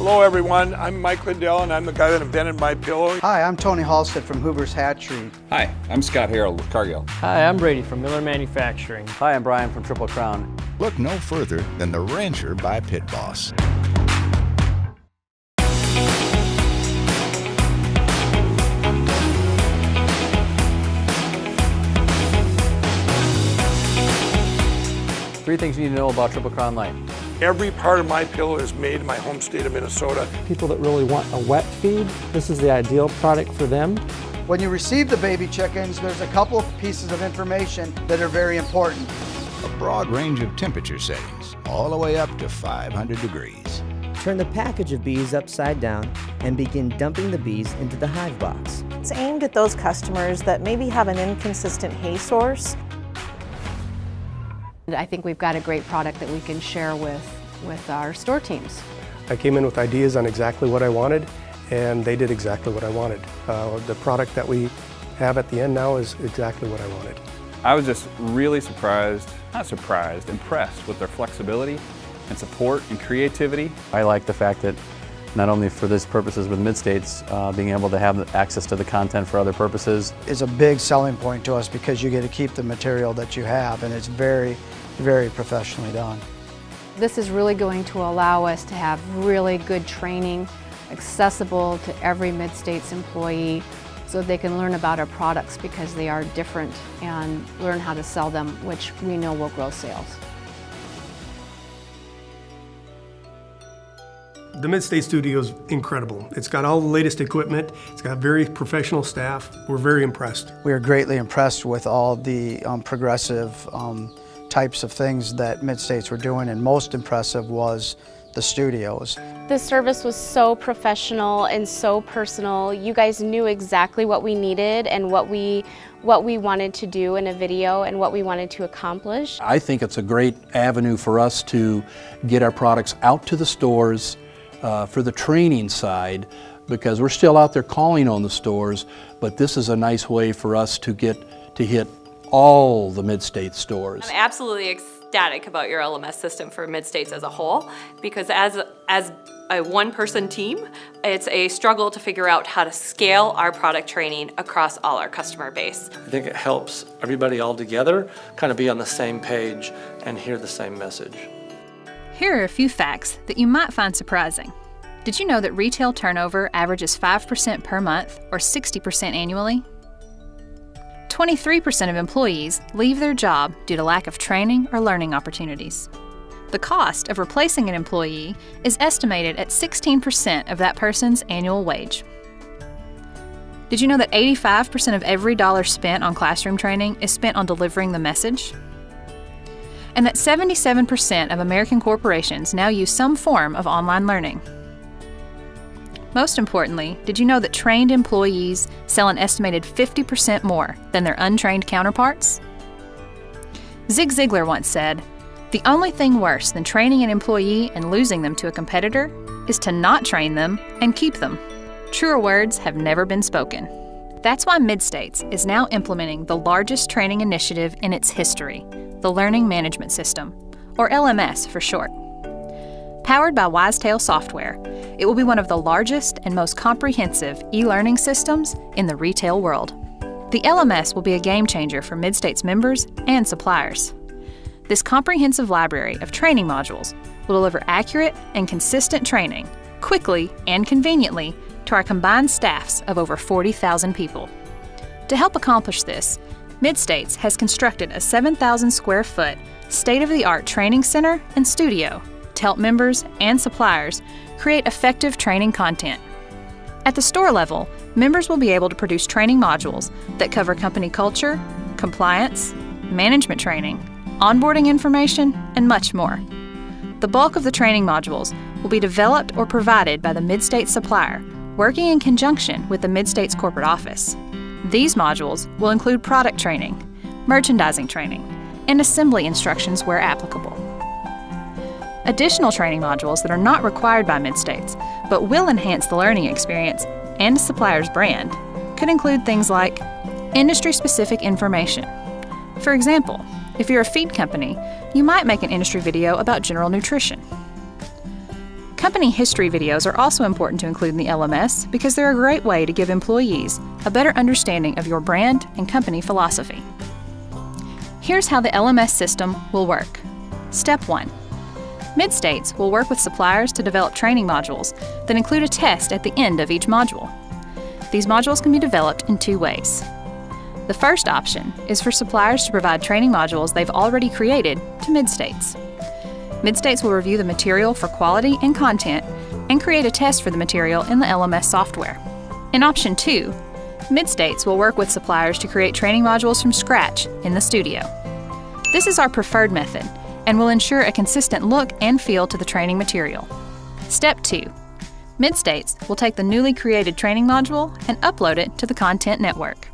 Hello everyone, I'm Mike Lindell and I'm the guy that invented my pillow. Hi, I'm Tony Halstead from Hoover's Hatchery. Hi, I'm Scott Harrell with Cargill. Hi, I'm Brady from Miller Manufacturing. Hi, I'm Brian from Triple Crown. Look no further than the Rancher by Pit Boss. Three things you need to know about Triple Crown Light. Every part of my pillow is made in my home state of Minnesota. People that really want a wet feed, this is the ideal product for them. When you receive the baby chickens, there's a couple of pieces of information that are very important. A broad range of temperature settings, all the way up to 500 degrees. Turn the package of bees upside down and begin dumping the bees into the hive box. It's aimed at those customers that maybe have an inconsistent hay source. I think we've got a great product that we can share with our store teams. I came in with ideas on exactly what I wanted, and they did exactly what I wanted. The product that we have at the end now is exactly what I wanted. I was just really impressed with their flexibility and support and creativity. I like the fact that not only for this purposes with Mid-States, being able to have access to the content for other purposes Is a big selling point to us because you get to keep the material that you have, and it's very, very professionally done. This is really going to allow us to have really good training, accessible to every Mid-States employee, so they can learn about our products because they are different and learn how to sell them, which we know will grow sales. The Mid-States studio is incredible. It's got all the latest equipment. It's got very professional staff. We're very impressed. We are greatly impressed with all the progressive types of things that Mid-States were doing, and most impressive was the studios. The service was so professional and so personal. You guys knew exactly what we needed and what we wanted to do in a video and what we wanted to accomplish. I think it's a great avenue for us to get our products out to the stores for the training side, because we're still out there calling on the stores, but this is a nice way for us to get to hit all the Mid-States stores. I'm absolutely ecstatic about your LMS system for Mid-States as a whole, because as a one-person team, it's a struggle to figure out how to scale our product training across all our customer base. I think it helps everybody all together kind of be on the same page and hear the same message. Here are a few facts that you might find surprising. Did you know that retail turnover averages 5% per month or 60% annually? 23% of employees leave their job due to lack of training or learning opportunities. The cost of replacing an employee is estimated at 16% of that person's annual wage. Did you know that 85% of every dollar spent on classroom training is spent on delivering the message? And that 77% of American corporations now use some form of online learning. Most importantly, did you know that trained employees sell an estimated 50% more than their untrained counterparts? Zig Ziglar once said, "The only thing worse than training an employee and losing them to a competitor is to not train them and keep them." Truer words have never been spoken. That's why Mid-States is now implementing the largest training initiative in its history, the Learning Management System, or LMS for short. Powered by Wisetail software, it will be one of the largest and most comprehensive e-learning systems in the retail world. The LMS will be a game changer for Mid-States members and suppliers. This comprehensive library of training modules will deliver accurate and consistent training, quickly and conveniently, to our combined staffs of over 40,000 people. To help accomplish this, Mid-States has constructed a 7,000 square foot, state-of-the-art training center and studio to help members and suppliers create effective training content. At the store level, members will be able to produce training modules that cover company culture, compliance, management training, onboarding information, and much more. The bulk of the training modules will be developed or provided by the Mid-States supplier, working in conjunction with the Mid-States corporate office. These modules will include product training, merchandising training, and assembly instructions where applicable. Additional training modules that are not required by Mid-States, but will enhance the learning experience and the supplier's brand, could include things like industry-specific information. For example, if you're a feed company, you might make an industry video about general nutrition. Company history videos are also important to include in the LMS because they're a great way to give employees a better understanding of your brand and company philosophy. Here's how the LMS system will work. Step 1. Mid-States will work with suppliers to develop training modules that include a test at the end of each module. These modules can be developed in two ways. The first option is for suppliers to provide training modules they've already created to Mid-States. Mid-States will review the material for quality and content and create a test for the material in the LMS software. In option 2, Mid-States will work with suppliers to create training modules from scratch in the studio. This is our preferred method and will ensure a consistent look and feel to the training material. Step 2. Mid-States will take the newly created training module and upload it to the content network.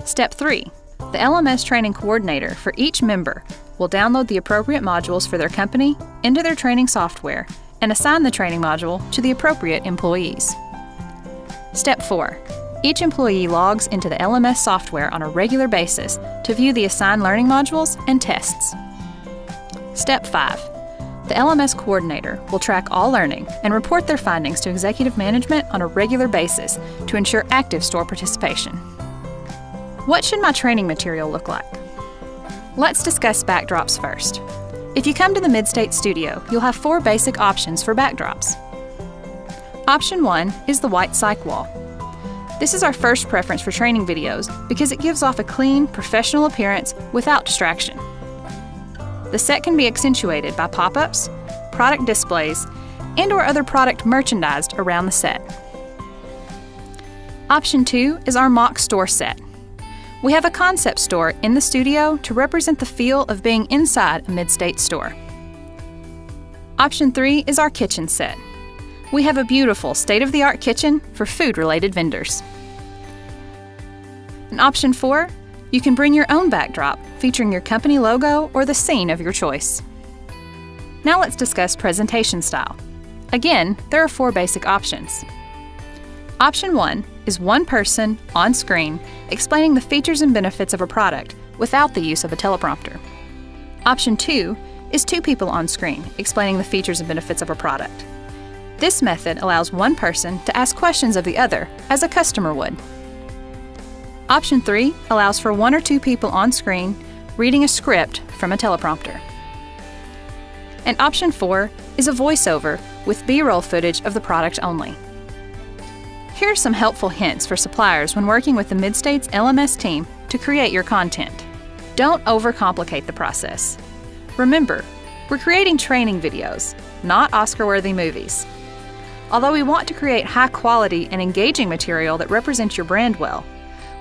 Step 3. The LMS training coordinator for each member will download the appropriate modules for their company into their training software and assign the training module to the appropriate employees. Step 4. Each employee logs into the LMS software on a regular basis to view the assigned learning modules and tests. Step 5. The LMS coordinator will track all learning and report their findings to executive management on a regular basis to ensure active store participation. What should my training material look like? Let's discuss backdrops first. If you come to the Mid-States studio, you'll have 4 basic options for backdrops. Option 1 is the white cyc wall. This is our first preference for training videos because it gives off a clean, professional appearance without distraction. The set can be accentuated by pop-ups, product displays, and/or other product merchandised around the set. Option 2 is our mock store set. We have a concept store in the studio to represent the feel of being inside a Mid-States store. Option 3 is our kitchen set. We have a beautiful state-of-the-art kitchen for food-related vendors. And option 4, you can bring your own backdrop featuring your company logo or the scene of your choice. Now let's discuss presentation style. Again, there are 4 basic options. Option 1 is one person on screen explaining the features and benefits of a product without the use of a teleprompter. Option 2 is 2 people on screen explaining the features and benefits of a product. This method allows one person to ask questions of the other as a customer would. Option 3 allows for 1 or 2 people on screen reading a script from a teleprompter. And option 4 is a voiceover with B-roll footage of the product only. Here are some helpful hints for suppliers when working with the Mid-States LMS team to create your content. Don't overcomplicate the process. Remember, we're creating training videos, not Oscar-worthy movies. Although we want to create high-quality and engaging material that represents your brand well,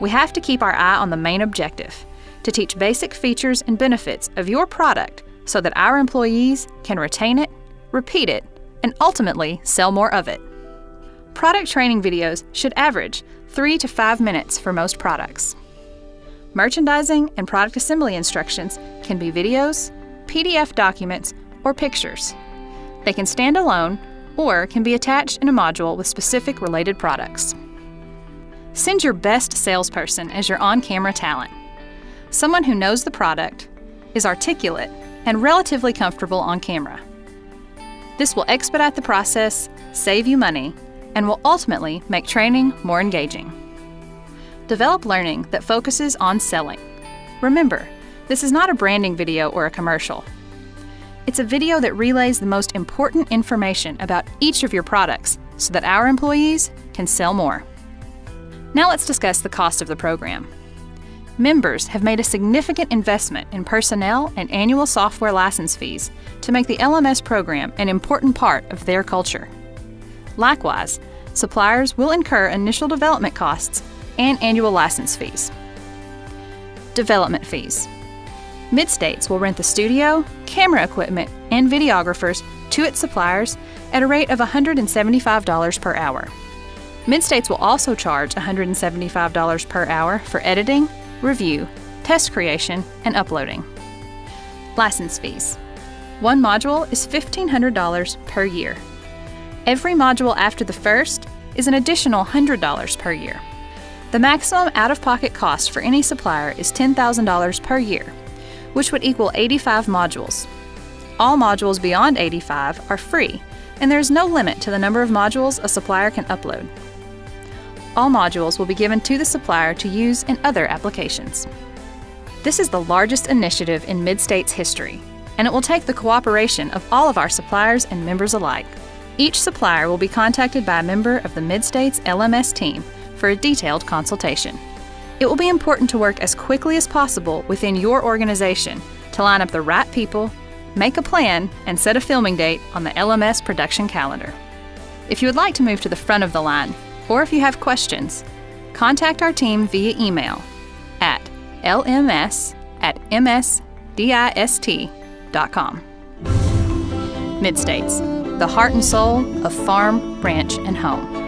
we have to keep our eye on the main objective, to teach basic features and benefits of your product so that our employees can retain it, repeat it, and ultimately sell more of it. Product training videos should average 3 to 5 minutes for most products. Merchandising and product assembly instructions can be videos, PDF documents, or pictures. They can stand alone or can be attached in a module with specific related products. Send your best salesperson as your on-camera talent. Someone who knows the product, is articulate, and relatively comfortable on camera. This will expedite the process, save you money, and will ultimately make training more engaging. Develop learning that focuses on selling. Remember, this is not a branding video or a commercial. It's a video that relays the most important information about each of your products so that our employees can sell more. Now let's discuss the cost of the program. Members have made a significant investment in personnel and annual software license fees to make the LMS program an important part of their culture. Likewise, suppliers will incur initial development costs and annual license fees. Development fees. Mid-States will rent the studio, camera equipment, and videographers to its suppliers at a rate of $175 per hour. Mid-States will also charge $175 per hour for editing, review, test creation, and uploading. License fees. One module is $1,500 per year. Every module after the first is an additional $100 per year. The maximum out-of-pocket cost for any supplier is $10,000 per year, which would equal 85 modules. All modules beyond 85 are free, and there is no limit to the number of modules a supplier can upload. All modules will be given to the supplier to use in other applications. This is the largest initiative in Mid-States history, and it will take the cooperation of all of our suppliers and members alike. Each supplier will be contacted by a member of the Mid-States LMS team for a detailed consultation. It will be important to work as quickly as possible within your organization to line up the right people, make a plan, and set a filming date on the LMS production calendar. If you would like to move to the front of the line, or if you have questions, contact our team via email at lms@msdist.com. Mid-States, the heart and soul of farm, ranch, and home.